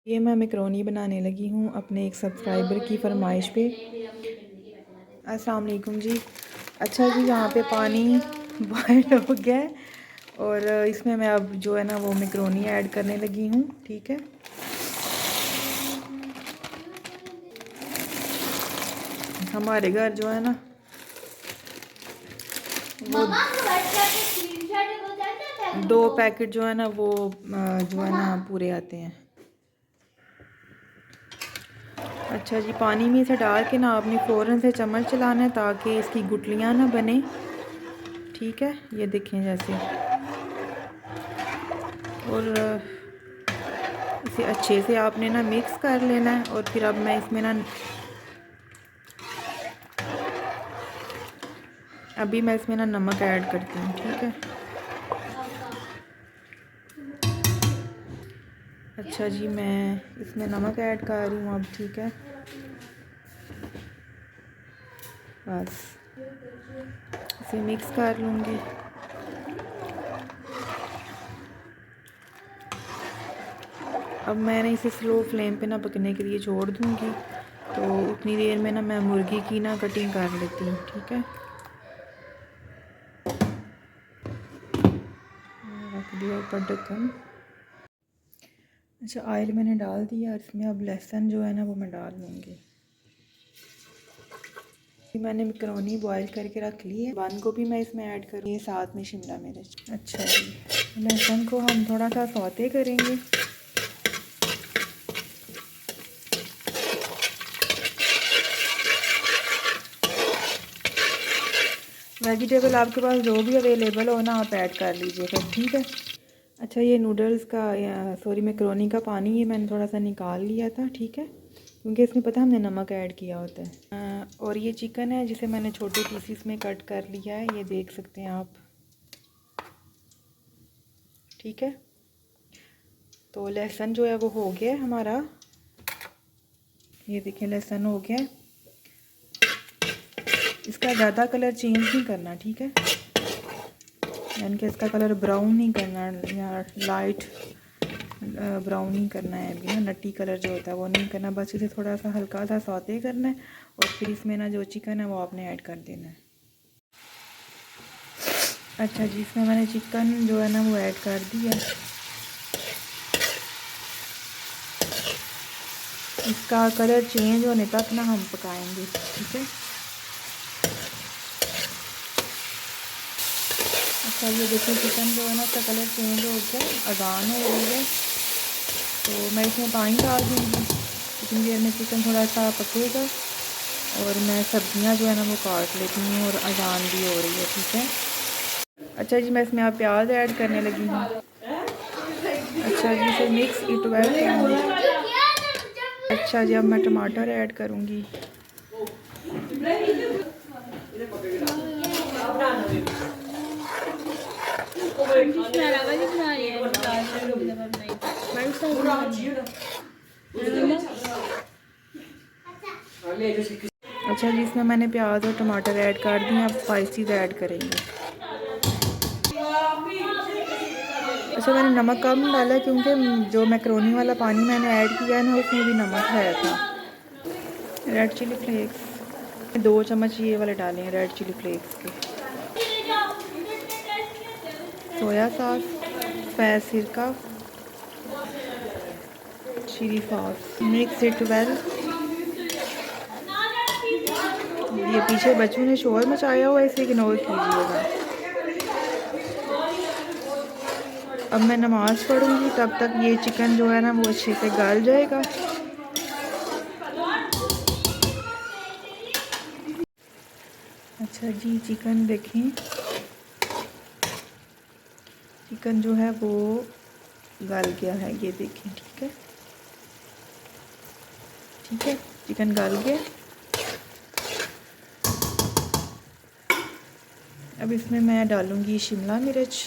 ये मैं मैकरोनी बनाने लगी हूँ अपने एक सब्सक्राइबर की फरमाइश पे। अस्सलाम वालेकुम जी। अच्छा जी, यहाँ पे पानी बॉयल हो गया है और इसमें मैं अब जो है ना वो मैकरोनी ऐड करने लगी हूँ। ठीक है, हमारे घर जो है ना वो 2 पैकेट जो है ना वो जो है ना पूरे आते हैं। अच्छा जी, पानी में इसे डाल के ना आपने फ़ौरन से चम्मच चलाना है ताकि इसकी गुठलियाँ ना बने। ठीक है, ये देखें जैसे, और इसे अच्छे से आपने ना मिक्स कर लेना है। और फिर अब मैं इसमें ना नमक ऐड करती हूँ। ठीक है, अच्छा जी, मैं इसमें नमक ऐड कर रही हूँ अब। ठीक है, बस इसे मिक्स कर लूँगी। अब मैंने इसे स्लो फ्लेम पे ना पकने के लिए छोड़ दूँगी। तो उतनी देर में ना मैं मुर्गी की ना कटिंग कर लेती हूँ। ठीक है, रख दिया ऊपर ढक्कन। अच्छा, ऑयल मैंने डाल दिया और इसमें अब लहसुन जो है ना वो मैं डाल लूँगी। मैंने मैकरोनी बॉईल करके रख ली है। बंद गोभी मैं इसमें ऐड करूँगी, साथ में शिमला मिर्च। अच्छा जी, लहसुन को हम थोड़ा सा सौते करेंगे। वेजिटेबल आपके पास जो भी अवेलेबल हो ना आप ऐड कर लीजिएगा। ठीक है, अच्छा, ये नूडल्स का सॉरी मैकरोनी का पानी ये मैंने थोड़ा सा निकाल लिया था। ठीक है, क्योंकि इसमें पता हमने नमक ऐड किया होता है। और ये चिकन है जिसे मैंने छोटे पीसीस में कट कर लिया है, ये देख सकते हैं आप। ठीक है, तो लहसुन जो है वो हो गया हमारा, ये देखिए लहसुन हो गया। इसका ज़्यादा कलर चेंज नहीं करना। ठीक है, यानी कि इसका कलर ब्राउन नहीं करना या लाइट ब्राउन नहीं करना है अभी ना, नट्टी कलर जो होता है वो नहीं करना। बस इसे थोड़ा सा हल्का सा सौते करना है और फिर इसमें ना जो चिकन है वो आपने ऐड कर देना है। अच्छा जी, इसमें मैंने चिकन जो है ना वो ऐड कर दिया। इसका कलर चेंज होने तक ना हम पकाएंगे। ठीक है, अच्छा, ये देखिए चिकन जो है ना उसका कलर चेंज हो गया, अजान हो रही है। तो मैं इसमें पानी डाल दूँगी। इतनी देर में चिकन थोड़ा सा पकेगा और मैं सब्जियां जो है ना वो काट लेती हूँ और अजान भी हो रही है। ठीक है, अच्छा जी, मैं इसमें आप प्याज ऐड करने लगी हूँ। अच्छा जी, इसे मिक्स इट वेल करूँगी। अच्छा जी, अब मैं टमाटर ऐड करूँगी। अच्छा जी, इसमें मैंने प्याज और टमाटर ऐड कर दिए। अब स्पाइसेस ऐड करेंगे। अच्छा, मैंने नमक कम डाला क्योंकि जो मैकरोनी वाला पानी मैंने ऐड किया है ना उसमें भी नमक है था। रेड चिली फ्लेक्स 2 चम्मच ये वाले डाले हैं, रेड चिली फ्लेक्स के। सोया सॉस, फैज सिरका, chilli sauce, mix it well. ये पीछे बच्चों ने शोर मचाया हुआ है, इसे इग्नोर कीजिएगा। अब मैं नमाज़ पढ़ूंगी, तब तक ये चिकन जो है ना वो अच्छे से गल जाएगा। अच्छा जी, चिकन देखें, चिकन जो है वो गल गया है, ये देखें। ठीक है, ठीक है, चिकन गल गया। अब इसमें मैं डालूंगी शिमला मिर्च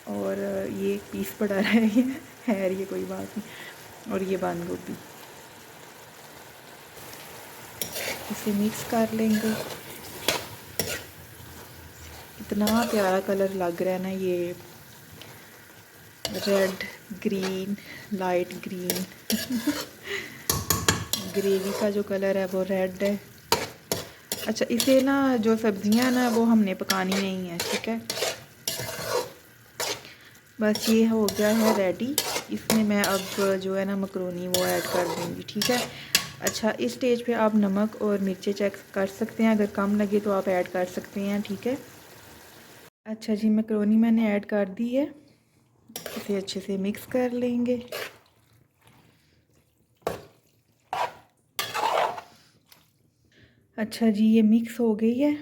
और ये पीस पड़ा है ये कोई बात नहीं, और ये बंद गोभी। इसे मिक्स कर लेंगे। इतना प्यारा कलर लग रहा है ना, ये red, green, light green. Gravy का जो कलर है वो रेड है। अच्छा, इसे ना जो सब्जियां ना वो हमने पकानी नहीं है, ठीक है। बस ये हो गया है रेडी। इसमें मैं अब जो है ना मकरोनी वो ऐड कर दूँगी, ठीक है। अच्छा, इस स्टेज पे आप नमक और मिर्ची चेक कर सकते हैं, अगर कम लगे तो आप ऐड कर सकते हैं, ठीक है। अच्छा जी, मकरोनी मैंने ऐड कर दी है। इसे अच्छे से मिक्स कर लेंगे। अच्छा जी, ये मिक्स हो गई है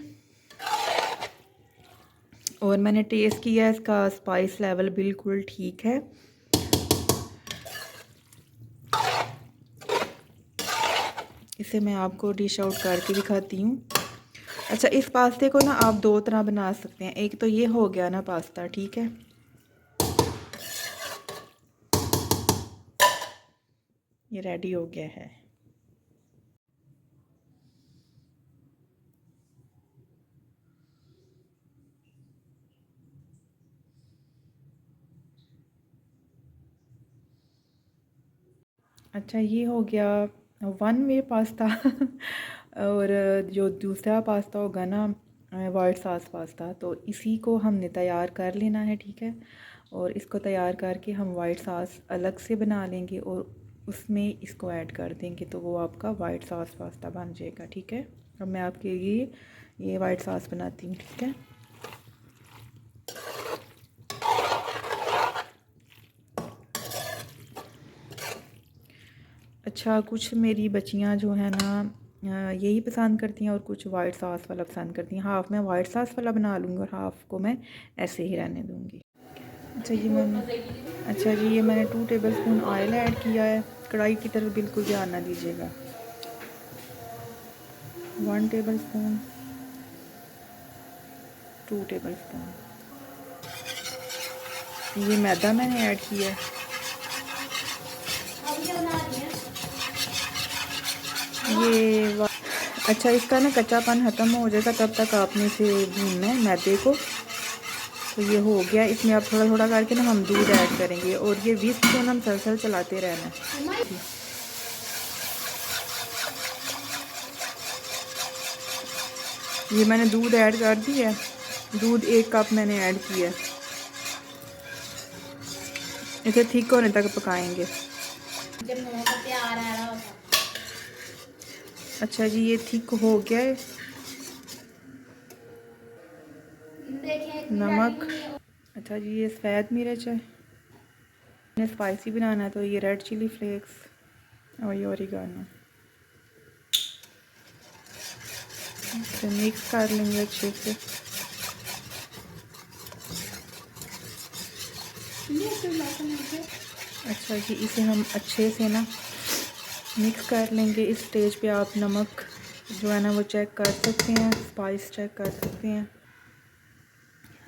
और मैंने टेस्ट किया, इसका स्पाइस लेवल बिल्कुल ठीक है। इसे मैं आपको डिश आउट करके दिखाती हूँ। अच्छा, इस पास्ते को ना आप दो तरह बना सकते हैं। एक तो ये हो गया ना पास्ता, ठीक है। ये रेडी हो गया है। अच्छा, ये हो गया वन वे पास्ता। और जो दूसरा पास्ता होगा ना वाइट सॉस पास्ता, तो इसी को हमने तैयार कर लेना है, ठीक है। और इसको तैयार करके हम वाइट सॉस अलग से बना लेंगे और उसमें इसको ऐड कर देंगे, तो वो आपका वाइट सॉस पास्ता बन जाएगा, ठीक है। अब मैं आपके लिए ये वाइट सॉस बनाती हूँ, ठीक है। अच्छा, कुछ मेरी बच्चियां जो है ना यही पसंद करती हैं और कुछ वाइट सॉस वाला पसंद करती हैं। हाफ़ मैं वाइट सॉस वाला बना लूँगी और हाफ़ को मैं ऐसे ही रहने दूँगी। अच्छा जी, ये मैंने 2 टेबलस्पून ऑयल ऐड किया है। कढ़ाई की तरफ बिल्कुल ध्यान ना दीजिएगा। 1 टेबलस्पून, 2 टेबलस्पून ये मैदा मैंने ऐड किया है। ये अच्छा, इसका ना कच्चापन ख़त्म हो जाएगा, तब तक आपने इसे भूनना है मैदे को। तो ये हो गया। इसमें आप थोड़ा थोड़ा करके ना हम दूध ऐड करेंगे और ये विस्क को ना हम सलसल चलाते रहना है। ये मैंने दूध ऐड कर दिया है। दूध 1 कप मैंने ऐड किया है। इसे थिक होने तक पकाएंगे। अच्छा जी, ये थिक हो गया है। नमक। अच्छा जी, ये सफ़ेद मिर्च है। मैंने स्पाइसी बनाना है तो ये रेड चिली फ्लेक्स और ये ओरिगानो। इसे मिक्स कर लेंगे अच्छे से। अच्छा जी, इसे हम अच्छे से ना मिक्स कर लेंगे। इस स्टेज पे आप नमक जो है ना वो चेक कर सकते हैं, स्पाइस चेक कर सकते हैं।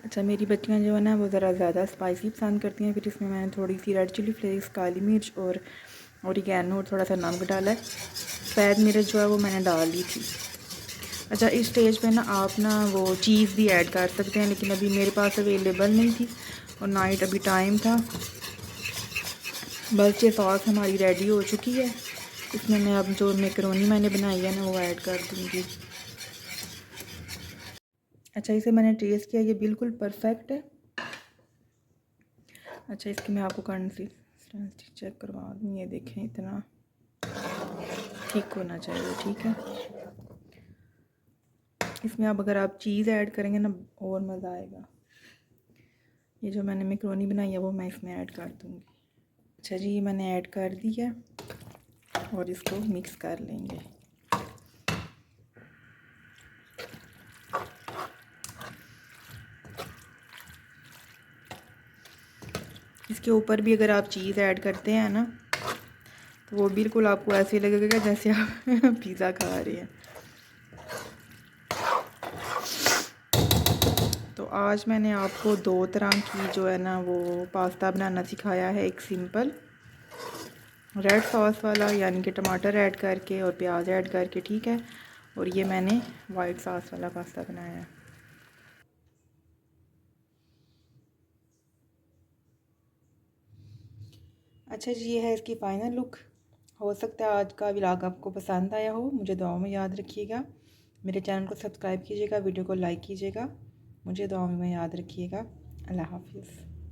अच्छा, मेरी बच्चियां जो है ना वो ज़रा ज़्यादा स्पाइसी पसंद करती हैं, फिर इसमें मैंने थोड़ी सी रेड चिली फ्लेक्स, काली मिर्च और ओरिगैनो और थोड़ा सा नमक डाला है। सफ़ेद मिर्च जो है वो मैंने डाल दी थी। अच्छा, इस स्टेज पे ना आप ना वो चीज़ भी ऐड कर सकते हैं, लेकिन अभी मेरे पास अवेलेबल नहीं थी और नाइट अभी टाइम था। बस ये सॉस हमारी रेडी हो चुकी है। इसमें मैं अब जो मैकरोनी मैंने बनाई है ना वो ऐड कर दूँगी। अच्छा, इसे मैंने टेस्ट किया, ये बिल्कुल परफेक्ट है। अच्छा, इसकी मैं आपको कंसिस्टेंसी चेक करवा दूँ। ये देखें, इतना ठीक होना चाहिए, ठीक है। इसमें अब अगर आप चीज़ ऐड करेंगे ना और मज़ा आएगा। ये जो मैंने मैकरोनी बनाई है वो मैं इसमें ऐड कर दूँगी। अच्छा जी, ये मैंने ऐड कर दी है और इसको मिक्स कर लेंगे। इसके ऊपर भी अगर आप चीज़ ऐड करते हैं ना तो वो बिल्कुल आपको ऐसे लगेगा जैसे आप पिज़्ज़ा खा रहे हैं। तो आज मैंने आपको 2 तरह की जो है ना वो पास्ता बनाना सिखाया है। एक सिंपल रेड सॉस वाला, यानी कि टमाटर ऐड करके और प्याज ऐड करके, ठीक है। और ये मैंने वाइट सॉस वाला पास्ता बनाया है। अच्छा जी, ये है इसकी फ़ाइनल लुक। हो सकता है आज का व्लॉग आपको पसंद आया हो। मुझे दुआओं में याद रखिएगा। मेरे चैनल को सब्सक्राइब कीजिएगा, वीडियो को लाइक कीजिएगा। मुझे दुआओं में याद रखिएगा। अल्लाह हाफ़िज़।